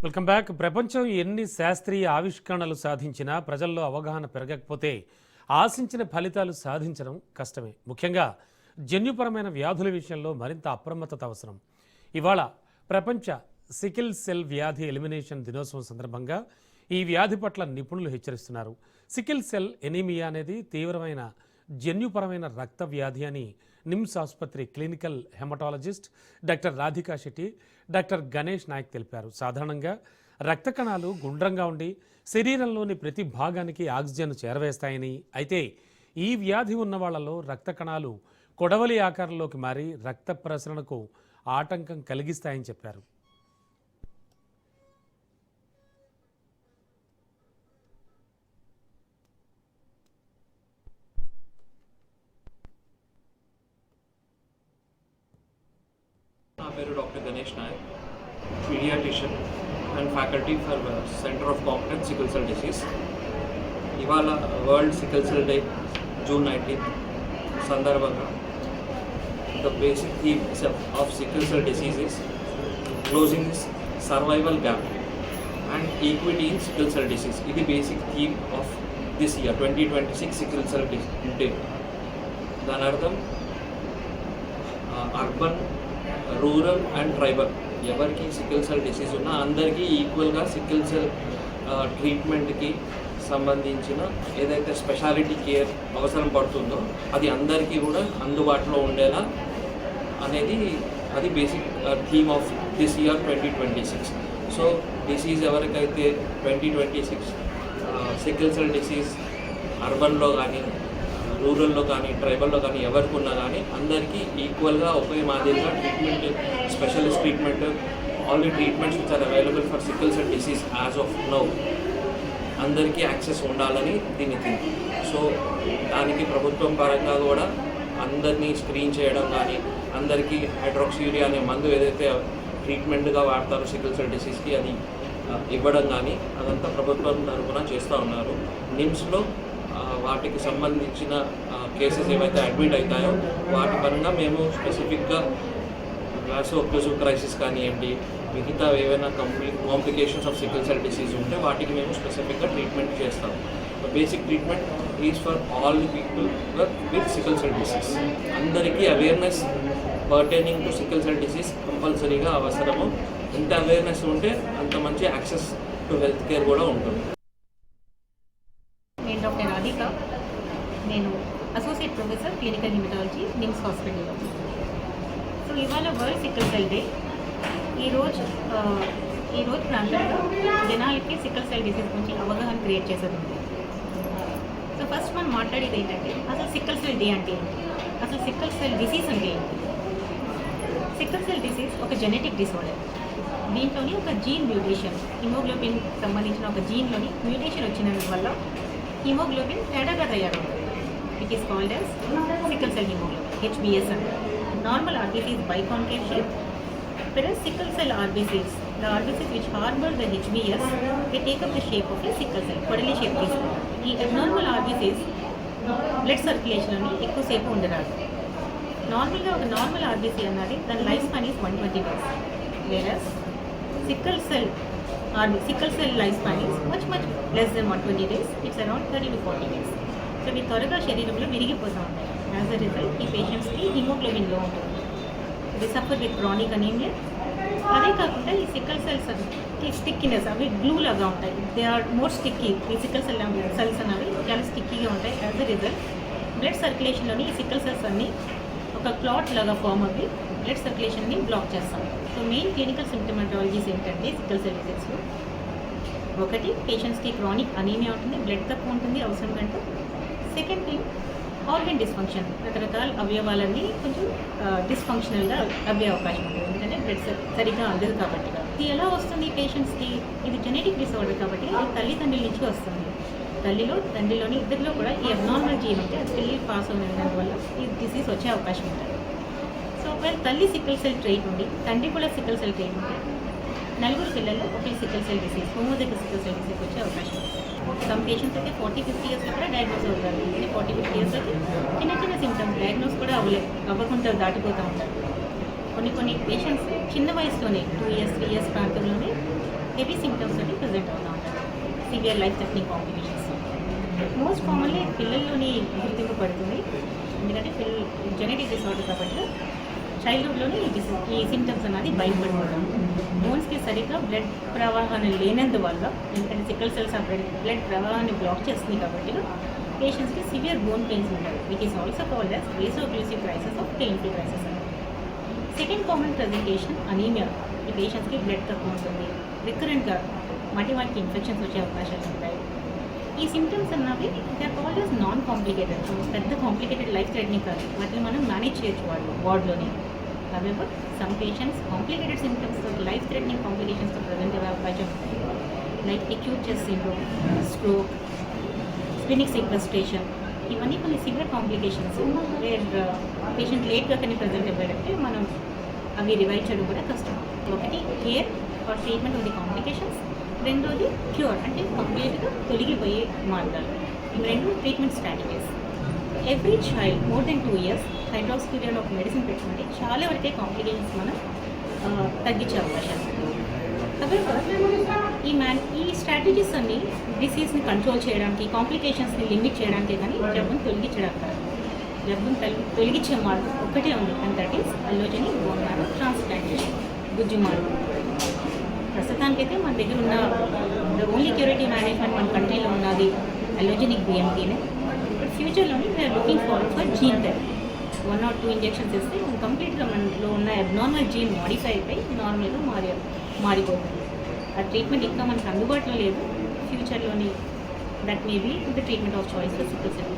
Welcome back. ప్రపంచం ఎన్ని శాస్త్రీయ ఆవిష్కరణలు సాధించినా ప్రజల్లో అవగాహన పెరగకపోతే ఆశించిన ఫలితాలు సాధించడం కష్టమే. ముఖ్యంగా జన్యుపరమైన వ్యాధుల విషయంలో మరింత అప్రమత్తత అవసరం. ఇవాళ ప్రపంచ సికిల్ సెల్ వ్యాధి ఎలిమినేషన్ దినోత్సవం సందర్భంగా ఈ వ్యాధి పట్ల నిపుణులు హెచ్చరిస్తున్నారు. సికిల్ సెల్ ఎనీమియా అనేది తీవ్రమైన జన్యుపరమైన రక్త వ్యాధి అని నిమ్స్ ఆసుపత్రి clinical haematologist doctor Radhika Shetty, doctor Ganesh Naik తెలిపారు. సాధారణంగా రక్త కణాలు గుండ్రంగా ఉండి శరీరంలోని ప్రతి భాగానికి ఆక్సిజన్ చేరవేస్తాయని, అయితే ఈ వ్యాధి ఉన్న వాళ్లలో రక్త కణాలు కొడవలి ఆకారంలోకి మారి రక్త ప్రసరణకు ఆటంకం కలిగిస్తాయని చెప్పారు. నా పేరు doctor Ganesh Nayak, paediatrician and faculty for centre of competence sickle cell disease. ఇవాళ world sickle cell day June 19 సందర్భంగా the basic theme of sickle cell disease is closing this survival gap and equity in sickle cell disease. ఇది basic theme of this year 2026 sickle cell day. దాని అర్థం urban, rural and tribal ఎవరికి sickle cell disease ఉన్నా అందరికీ ఈక్వల్గా sickle cell ట్రీట్మెంట్కి సంబంధించిన ఏదైతే స్పెషాలిటీ కేర్ అవసరం పడుతుందో అది అందరికీ కూడా అందుబాటులో ఉండేలా అనేది అది basic theme of this year 2026. So disease ఎవరికైతే 2026 సికిల్ సెల్ డిసీజ్ అర్బన్లో కానీ రూరల్లో కానీ ట్రైబల్లో కానీ ఎవరికి ఉన్నా కానీ అందరికీ ఈక్వల్గా ఒకే మాదిరిగా treatment, specialist treatment, all the treatments which are available for sickle cell disease as of now అందరికీ యాక్సెస్ ఉండాలని దీని థింక్. సో దానికి ప్రభుత్వం పరంగా కూడా అందరినీ స్క్రీన్ చేయడం కానీ, అందరికీ హైడ్రాక్సీరియా అనే మందు ఏదైతే ట్రీట్మెంట్గా వాడతారో సికిల్ సెల్ డిసీజ్కి అది ఇవ్వడం కానీ అదంతా ప్రభుత్వం తరఫున చేస్తూ ఉన్నారు. నిమ్స్లో వాటికి సంబంధించిన కేసెస్ ఏవైతే అడ్మిట్ అవుతాయో వాటి పరంగా మేము స్పెసిఫిక్గా వాసోక్లూజివ్ క్రైసిస్ కానివ్వండి, మిగతా ఏవైనా complications of sickle cell disease ఉంటే వాటికి మేము స్పెసిఫిక్గా ట్రీట్మెంట్ చేస్తాం. Basic treatment is for all the people with sickle cell disease. అందరికీ awareness pertaining to sickle cell disease కంపల్సరీగా అవసరము. ఎంత అవేర్నెస్ ఉంటే అంత మంచి యాక్సెస్ టు హెల్త్ కేర్ కూడా ఉంటుంది. నేను డాక్టర్ రాధికా, నేను associate professor clinical haematology NIMS హాస్పిటల్లో. సో ఇవాళ వరల్డ్ సికిల్ సెల్ డే. ఈరోజు ప్రాంతంలో జనాలకి సికిల్ సెల్ డిసీజ్ గురించి అవగాహన క్రియేట్ చేసేది ఉంది. సో ఫస్ట్ మనం మాట్లాడేది ఏంటంటే అసలు సికిల్ సెల్ డే అంటే ఏంటి, అసలు సికిల్ సెల్ డిసీజ్ అంటే ఏంటి. సికిల్ సెల్ డిసీజ్ ఒక జెనెటిక్ డిసార్డర్. దీంట్లోని ఒక జీన్ మ్యూటేషన్, హిమోగ్లోబిన్ సంబంధించిన ఒక జీన్లోని మ్యూటేషన్ వచ్చినందు వల్ల హిమోగ్లోబిన్ తేడాగా తయారవుతుంది. It is called as sickle cell haemoglobin, HbS అంటే. Normal RBC is biconcave shape, whereas sickle cell RBCs, the RBCs which harbor the HbS, they take up the shape of a sickle cell, కొడలి shape తీసుకుంటారు. ఈ abnormal RBCs blood సర్క్యులేషన్లోని ఎక్కువసేపు ఉండరాదు. నార్మల్గా ఒక normal RBC అన్నది దాని life span is 120 days, whereas sickle cell life span is much less than 120 days. It's around 30 to 40 days. So ఇవి త్వరగా శరీరంలో విరిగిపోతూ ఉంటాయి. యాజ్ అ రిజల్ట్ ఈ పేషెంట్స్కి హిమోగ్లోబిన్ లో ఉంటుంది. The suffer with chronic anaemia. అదే కాకుండా ఈ సికిల్ సెల్స్ స్టిక్కినెస్, అవి గ్లూ లాగా ఉంటాయి. They are more sticky. ఈ సికిల్ సెల్స్ అనేవి చాలా స్టిక్కీగా ఉంటాయి. యాజ్ అ రిజల్ట్ బ్లడ్ సర్క్యులేషన్లోని ఈ సికిల్ సెల్స్ అన్నీ ఒక క్లాట్ లాగా ఫామ్ అవి బ్లడ్ సర్క్యులేషన్ని బ్లాక్ చేస్తాం. సో మెయిన్ క్లినికల్ సిమ్టమాటాలజీస్ ఏంటంటే సికిల్ సెల్ డిసీజ్లో ఒకటి పేషెంట్స్కి క్రానిక్ అనీమియా ఉంటుంది, బ్లడ్ తక్కువ ఉంటుంది అవసరం కంటే. సెకండ్ థింగ్ ఆర్గన్ డిస్ఫంక్షన్, రకరకాల అవయవాలన్నీ కొంచెం డిస్ఫంక్షనల్గా అవ్వే అవకాశం ఉంటుంది, ఎందుకంటే బ్లడ్ సరిగ్గా అందదు కాబట్టి. ఇది ఎలా వస్తుంది పేషెంట్స్కి, ఇది జెనెటిక్ డిసార్డర్ కాబట్టి ఇది తల్లిదండ్రుల నుంచి వస్తుంది. తండ్రిలోని ఇద్దరిలో కూడా ఈ అబ్నార్మల్ జీన్ ఉంటే అది పిల్లలు పాస్ అయినందువల్ల ఈ డిసీజ్ వచ్చే అవకాశం ఉంటుంది. సో ఒకవేళ తల్లి సికిల్ సెల్ ట్రైట్ ఉండి తండ్రి కూడా సికిల్ సెల్ ట్రైట్ ఉంటే 4 పిల్లల్లో ఒకే sickle cell disease, homozygous sickle cell disease వచ్చే అవకాశం ఉంది. సమ్ పేషెంట్స్ అయితే 40-50 ఇయర్స్లో కూడా డయాగ్నోస్ అవుతారు. ఇది 40-50 ఇయర్స్ అయితే చిన్న సిమ్టమ్స్ డయాగ్నోస్ కూడా అవ్వకుండా దాటిపోతూ ఉంటారు. కొన్ని పేషెంట్స్ చిన్న వయసులోనే 2 years 3 years ప్రాంతంలోనే హెవీ సిమ్టమ్స్ తోటి ప్రజెంట్ అవుతూ ఉంటారు, severe life threatening complications. Most commonly పిల్లల్లోని గుర్తింపబడుతుంది, ఎందుకంటే జెనెటిక్ డిసార్డర్ కాబట్టి చైల్డ్హుడ్లోనే ఈ సిమ్టమ్స్ అనేది బయటపడిపోవడం. బోన్స్కి సరిగ్గా బ్లడ్ ప్రవాహాన్ని లేనందువల్ల, ఎందుకంటే సికల్ సెల్స్ ఆ బ్లడ్ ప్రవాహాన్ని బ్లాక్ చేస్తుంది కాబట్టి పేషెంట్స్కి సివియర్ బోన్ పెయిన్స్ ఉంటాయి, which is also called as vaso-occlusive crisis of painful crisis. Second common presentation anaemia. ఈ పేషెంట్స్కి బ్లడ్ తక్కువ ఉంటుంది, రికరెంట్గా వాటికి ఇన్ఫెక్షన్స్ వచ్చే అవకాశాలు ఉంటాయి. ఈ సిమ్టమ్స్ అన్నవి they are called as non complicated, పెద్ద కాంప్లికేటెడ్ లైఫ్ థ్రెటనింగ్ కాదు, వాటిని మనం మేనేజ్ చేయొచ్చు వార్డ్లోనే. However, some patients complicated symptoms of life-threatening complications to present అవకాశం ఉంటాయి, like acute chest syndrome, stroke, splenic sequestration. ఇవన్నీ కొన్ని సివియర్ కాంప్లికేషన్స్ వేర్ పేషెంట్ లేట్గా కానీ ప్రజెంట్ అవ్వాలంటే మనం అవి రివైవ్ చేయడం కూడా కష్టం. ఒకటి care are treatment of the complications, రెండోది క్యూర్ అంటే కంప్లీట్గా తొలగిపోయే మార్గాలు. ఇవి రెండు treatment strategies. Every child more than 2 years hydroxychloroquine ఒక మెడిసిన్ పెట్టుకుంటే చాలా వరకే కాంప్లికేషన్స్ మనం తగ్గించే అవకాశాలు. ఈ స్ట్రాటజీస్ అన్ని డిసీజ్ని కంట్రోల్ చేయడానికి, కాంప్లికేషన్స్ని లిమిట్ చేయడానికి కానీ జబ్బును తొలగించడానికి కాదు. జబ్బును తొలగించే మార్గం ఒకటే ఉంది, and that is allogeneic bone marrow transplantation, గుజ్జు మార్గం. ప్రస్తుతానికైతే మన దగ్గర ఉన్న ద ఓన్లీ క్యూరేటివ్ మేనేజ్మెంట్ మన కంట్రీలో ఉన్నది అల్లోజెనిక్ బిఎంటీనే. బట్ ఫ్యూచర్లోని we're looking forward for gene therapy. 1 or 2 injections ఇస్తే కంప్లీట్గా మనలో ఉన్న అబ్నార్మల్ జీన్ మాడిఫై అయిపోయి నార్మల్గా మారిపోతుంది. ఆ ట్రీట్మెంట్ ఇంకా మనకు అందుబాటులో లేదు, ఫ్యూచర్లోని that may be the treatment of choice for sickle cell.